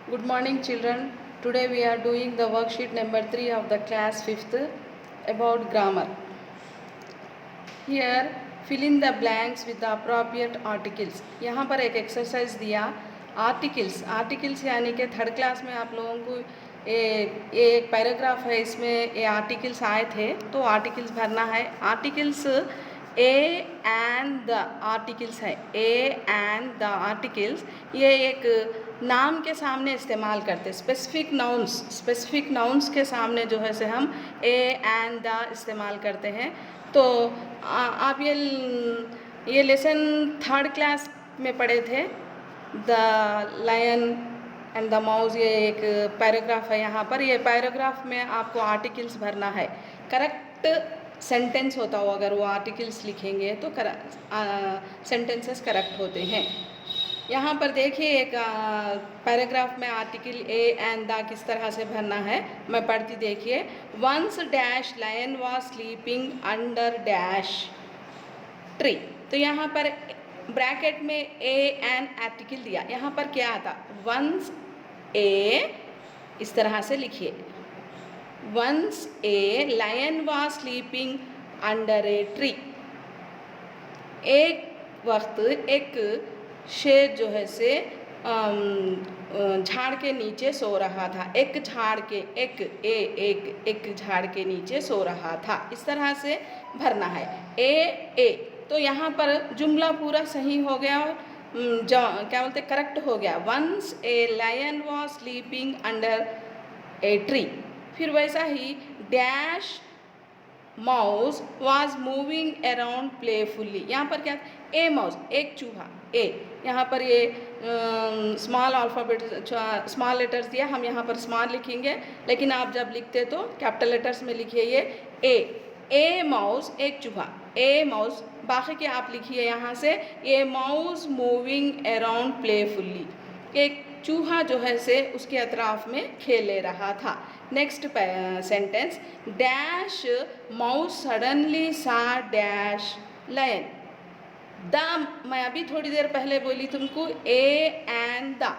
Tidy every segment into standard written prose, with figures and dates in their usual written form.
Good morning, children. Today we are doing the worksheet number 3 of the class 5th about grammar. Here, fill in the blanks with the appropriate articles. यहाँ पर एक exercise दिया articles यानी कि third class में आप लोगों को ये एक पैराग्राफ है, इसमें ये आर्टिकल्स आए थे तो आर्टिकल्स भरना है. Articles a and the articles है. ए एंड द आर्टिकल्स ये एक नाम के सामने इस्तेमाल करते हैं. स्पेसिफिक नाउन्स के सामने जो है से हम ए एंड द इस्तेमाल करते हैं. तो आप ये लेसन थर्ड क्लास में पढ़े थे. The lion and the mouse, ये एक पैराग्राफ है. यहाँ पर ये पैराग्राफ में आपको आर्टिकल्स भरना है. करेक्ट सेंटेंस होता हो, अगर वो आर्टिकल्स लिखेंगे तो सेंटेंसेस करेक्ट होते हैं. यहाँ पर देखिए एक पैराग्राफ में आर्टिकल ए एंड द किस तरह से भरना है, मैं पढ़ती देखिए. Once dash lion was sleeping under dash tree. तो यहाँ पर ब्रैकेट में ए एंड आर्टिकल दिया. यहाँ पर क्या आता, वंस ए इस तरह से लिखिए. Once a lion was sleeping under a tree. एक वक्त एक शेर जो है से झाड़ के नीचे सो रहा था. एक झाड़ के नीचे सो रहा था. इस तरह से भरना है. ए तो यहाँ पर जुमला पूरा सही हो गया, क्या बोलते करेक्ट हो गया. Once a lion was sleeping under a tree. फिर वैसा ही dash mouse was moving around playfully. यहाँ पर क्या, ए माउस एक चूहा. ए यहाँ पर ये स्मॉल अल्फ़ाबेट स्मॉल लेटर्स दिया, हम यहाँ पर स्मॉल लिखेंगे, लेकिन आप जब लिखते तो कैपिटल लेटर्स में लिखिए. ये ए माउस एक चूहा. ए माउस बाकी के आप लिखिए यहाँ से. ए माउस मूविंग अराउंड प्लेफुली. एक चूहा जो है से उसके अतराफ में खेले रहा था. Next sentence, dash mouse suddenly सा डैश लायन. द मैं अभी थोड़ी देर पहले बोली तुमको, ए एंड द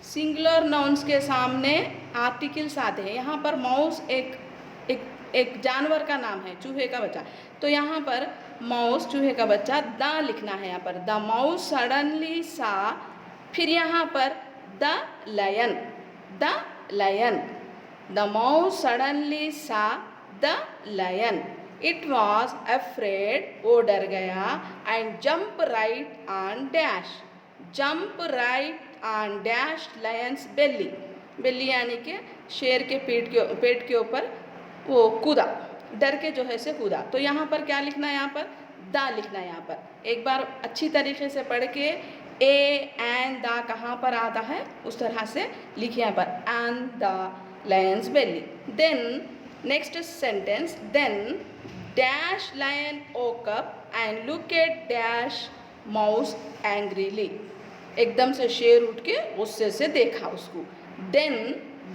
सिंगुलर नाउन्स के सामने आर्टिकल्स आते हैं. यहाँ पर माउस एक जानवर का नाम है, चूहे का बच्चा. तो यहाँ पर माउस चूहे का बच्चा, द लिखना है. यहाँ पर द माउस सडनली सा, फिर यहाँ पर the lion. The mouse suddenly saw the lion. It was afraid, वो डर गया. And jump right on dash lion's belly. Belly यानी कि शेर के पेट के ऊपर वो कूदा, डर के जो है से कूदा. तो यहाँ पर क्या लिखना है, यहाँ पर द लिखना है. यहाँ पर एक बार अच्छी तरीके से पढ़ के ए एंड द कहाँ पर आता है उस तरह से लिखिए. यहाँ पर and the lion's belly. Then next sentence, then dash lion woke up and look at dash mouse angrily. एकदम से शेर उठ के गुस्से से देखा उसको. देन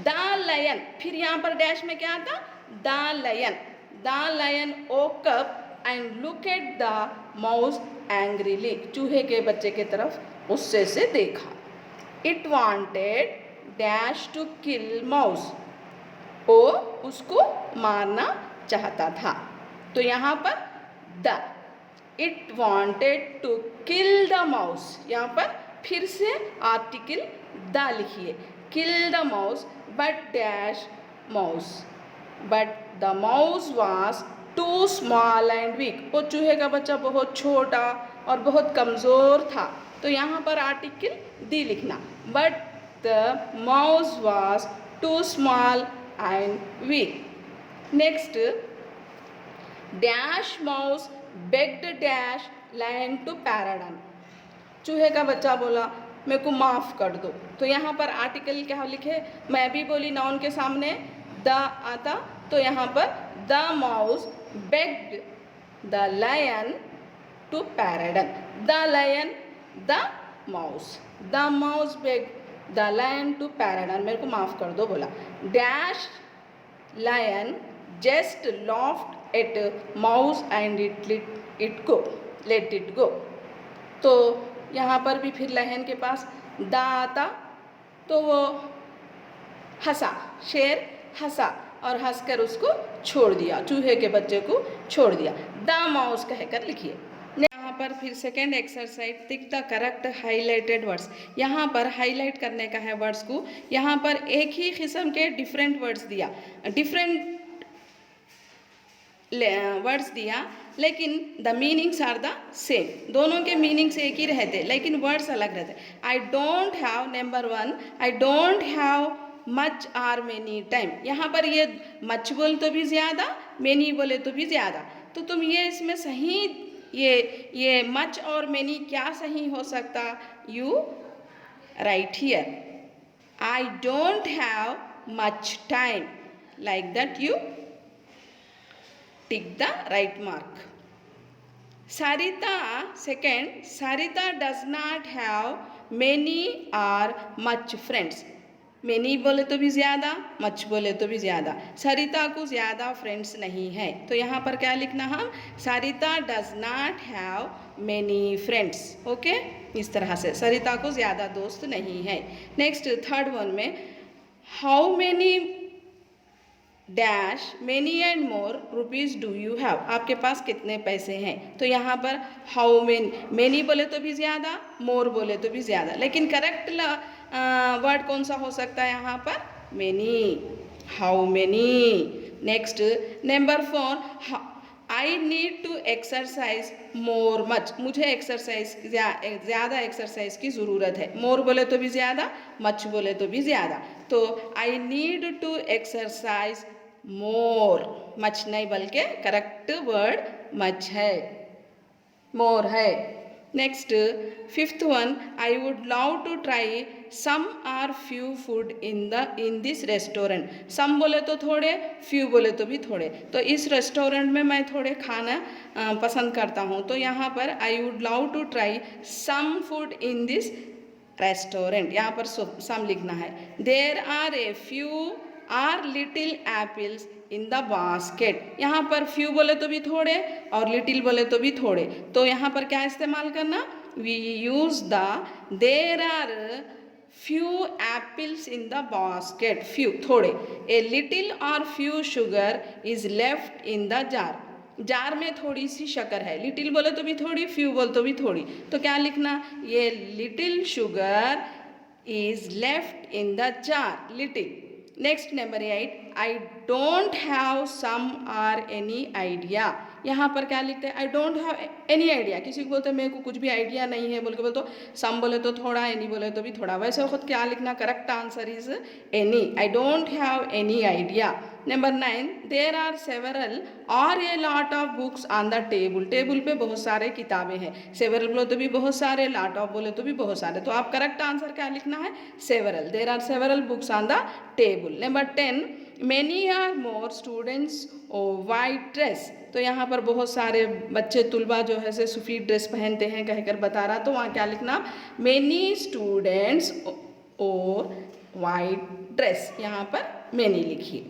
द लायन, फिर यहाँ पर डैश में क्या आता, the lion woke up and look at the mouse angrily. चूहे के बच्चे के तरफ गुस्से से देखा. It wanted dash to kill mouse. वो उसको मारना चाहता था. तो यहाँ पर the, it wanted to kill the mouse. यहाँ पर फिर से आर्टिकल द लिखिए. Kill the mouse but dash mouse, but the mouse was too small and weak. वो चूहे का बच्चा बहुत छोटा और बहुत कमज़ोर था. तो यहाँ पर आर्टिकल दी लिखना. But the mouse was too small and weak. Next, dash mouse begged dash lion to pardon. चूहे का बच्चा बोला मेरे को माफ़ कर दो. तो यहाँ पर आर्टिकल क्या लिखे, मैं भी बोली नाउन के सामने द आता, तो यहाँ पर the mouse begged the lion to pardon. The mouse begged the lion to pardon, मेरे को माफ़ कर दो बोला. Dash lion just laughed at mouse and let it go. तो यहाँ पर भी फिर लायन के पास द आता, तो वो हंसा, शेर हंसा और हंसकर उसको छोड़ दिया, चूहे के बच्चे को छोड़ दिया। द माउस कहकर लिखिए। यहाँ पर फिर second exercise, tick the correct highlighted words. यहाँ पर हाईलाइट करने का है वर्ड्स को। यहाँ पर एक ही किस्म के डिफरेंट वर्ड्स दिया, डिफरेंट वर्ड्स दिया, लेकिन the meanings are the same. दोनों के मीनिंग्स एक ही रहते लेकिन वर्ड्स अलग रहते। I don't have, number 1, I don't have much or many time. यहाँ पर ये मच बोल तो भी ज़्यादा, मेनी बोले तो भी ज़्यादा, तो तुम ये इसमें सही, ये मच और मेनी क्या सही हो सकता? You right here, I don't have much time, like that you tick the right mark. Sarita, second, Sarita does not have many or much friends. many बोले तो भी ज़्यादा, much बोले तो भी ज़्यादा। सरिता को ज़्यादा फ्रेंड्स नहीं है, तो यहाँ पर क्या लिखना हम? Sarita does not have many friends। Okay, इस तरह से सरिता को ज़्यादा दोस्त नहीं है। नेक्स्ट थर्ड वन में, how many dash many and more rupees do you have. आपके पास कितने पैसे हैं? तो यहाँ पर हाउ मेनी, मेनी बोले तो भी ज़्यादा, मोर बोले तो भी ज़्यादा, लेकिन करेक्ट वर्ड कौन सा हो सकता है यहाँ पर? Many, how many. Next number 4, I need to exercise more much. मुझे एक्सरसाइज, ज़्यादा एक्सरसाइज की ज़रूरत है। मोर बोले तो भी ज़्यादा, मच बोले तो भी ज़्यादा, तो I need to exercise more, much नहीं बल्कि करेक्ट वर्ड मच है, मोर है। Next fifth one, I would love to try some or few food in this restaurant. Some बोले तो थोड़े, फ्यू बोले तो भी थोड़े, तो इस रेस्टोरेंट में मैं थोड़े खाना पसंद करता हूँ, तो यहाँ पर I would love to try some food in this restaurant, यहाँ पर सम लिखना है। There are a few or little apples in the basket. यहाँ पर फ्यू बोले तो भी थोड़े और लिटिल बोले तो भी थोड़े, तो यहाँ पर क्या इस्तेमाल करना? We use the there are few apples in the basket, few थोड़े। ए लिटिल और few sugar is left in the jar, jar में थोड़ी सी शक्कर है। लिटिल बोले तो भी थोड़ी, फ्यू बोले तो भी थोड़ी, तो क्या लिखना? ये little sugar is left in the jar, little. Next number 8, I don't have some or any idea. यहाँ पर क्या लिखते हैं? I don't have any idea. किसी को बोलते हैं मेरे को कुछ भी आइडिया नहीं है बोल के, बोल तो सम बोले तो थोड़ा, एनी बोले तो भी थोड़ा, वैसे खुद क्या लिखना? Correct answer is any, I don't have any idea. Number 9, there are several or a lot of books on the table. Table पे बहुत सारे किताबें हैं, सेवरल बोले तो भी बहुत सारे, लॉट ऑफ बोले तो भी बहुत सारे, तो आप करेक्ट आंसर क्या लिखना है? Several, there are several books on the table. Number 10, many are more students o white dress. तो यहाँ पर बहुत सारे बच्चे तुलबा जो है से सफ़ेद ड्रेस पहनते हैं कहकर बता रहा, तो वहाँ क्या लिखना? मेनी स्टूडेंट्स और वाइट ड्रेस, यहाँ पर मेनी लिखिए।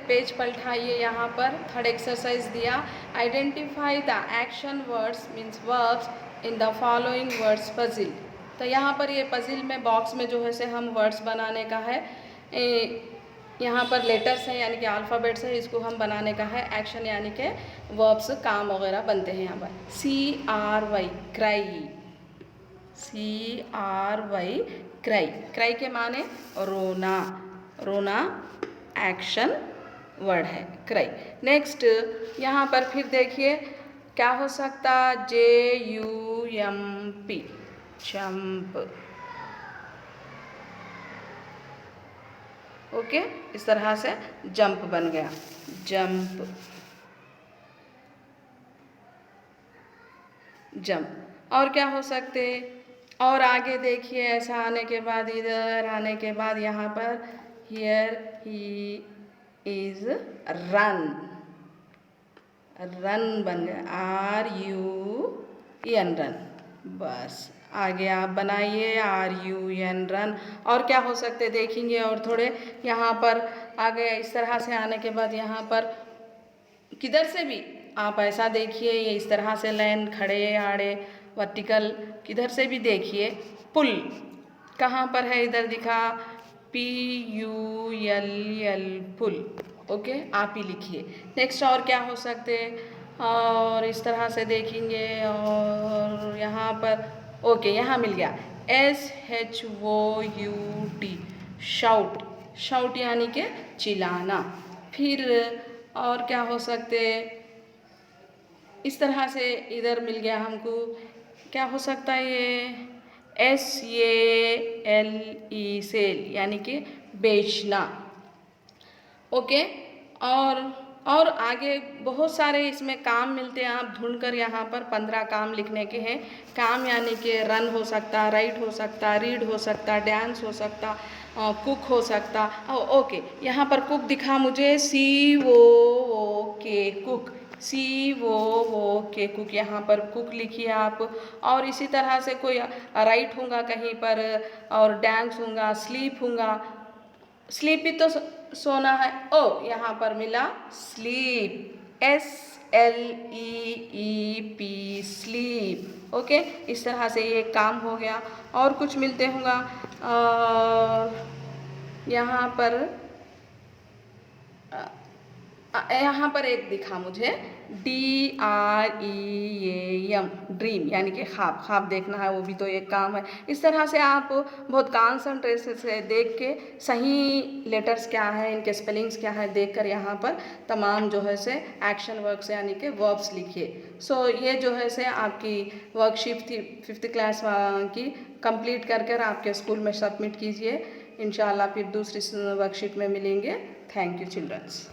पेज पलटाइए। यहाँ पर थर्ड एक्सरसाइज दिया, identify the action words means verbs in the following words puzzle. तो यहाँ पर ये पजिल में बॉक्स में जो है से हम वर्ड्स बनाने का है, यहाँ पर लेटर्स हैं यानी कि अल्फ़ाबेट्स है, इसको हम बनाने का है। एक्शन यानी कि वर्ब्स, काम वगैरह बनते हैं। यहाँ पर CRY cry, CRY cry, cry के माने रोना, रोना एक्शन वर्ड है क्राई। नेक्स्ट यहाँ पर फिर देखिए क्या हो सकता? JUMP jump. ओके, इस तरह से जंप बन गया, जंप, जंप। और क्या हो सकते? और आगे देखिए, ऐसा आने के बाद, इधर आने के बाद यहाँ पर here he is run, run बन गया, RUN रन। बस आगे आप बनाइए RUN रन। और क्या हो सकते देखेंगे, और थोड़े यहाँ पर आगे इस तरह से आने के बाद यहाँ पर किधर से भी आप ऐसा देखिए, ये इस तरह से लाइन खड़े आड़े वर्टिकल, किधर से भी देखिए। पुल कहाँ पर है? इधर दिखा, PULL पुल। ओके, आप ही लिखिए। नेक्स्ट और क्या हो सकते हैं, और इस तरह से देखेंगे। और यहाँ पर ओके, यहाँ मिल गया SHOUT, शाउट। शाउट यानी कि चिल्लाना। फिर और क्या हो सकते, इस तरह से इधर मिल गया हमको, क्या हो सकता है ये SALE, सेल यानी कि बेचना। ओके, और आगे बहुत सारे इसमें काम मिलते हैं, आप ढूंढकर यहाँ पर 15 काम लिखने के हैं। काम यानी कि रन हो सकता, राइट हो सकता, रीड हो सकता, डांस हो सकता, कुक हो सकता। ओके, यहाँ पर कुक दिखा मुझे, COOK, कुक, COOK, कुक। यहाँ पर कुक लिखिए आप। और इसी तरह से कोई राइट होगा कहीं पर, और डांस होगा, स्लीप होगा। स्लीप भी तो सोना है। ओ, यहाँ पर मिला स्लीप, SLEEP, स्लीप। ओके, इस तरह से ये काम हो गया। और कुछ मिलते होगा, यहाँ पर एक दिखा मुझे, DREAM, ड्रीम यानी कि ख्वाब। ख्वाब देखना है, वो भी तो एक काम है। इस तरह से आप बहुत कॉन्सन्ट्रेशन से देख के सही लेटर्स क्या है, इनके स्पेलिंग्स क्या है, देखकर यहाँ पर तमाम जो है से एक्शन वर्ब्स यानी कि वर्ब्स लिखिए। सो ये जो है से आपकी वर्कशीट थी 5th क्लास की, कंप्लीट कर आपके स्कूल में सबमिट कीजिए। इंशाल्लाह फिर दूसरी वर्कशीट में मिलेंगे। Thank you children's.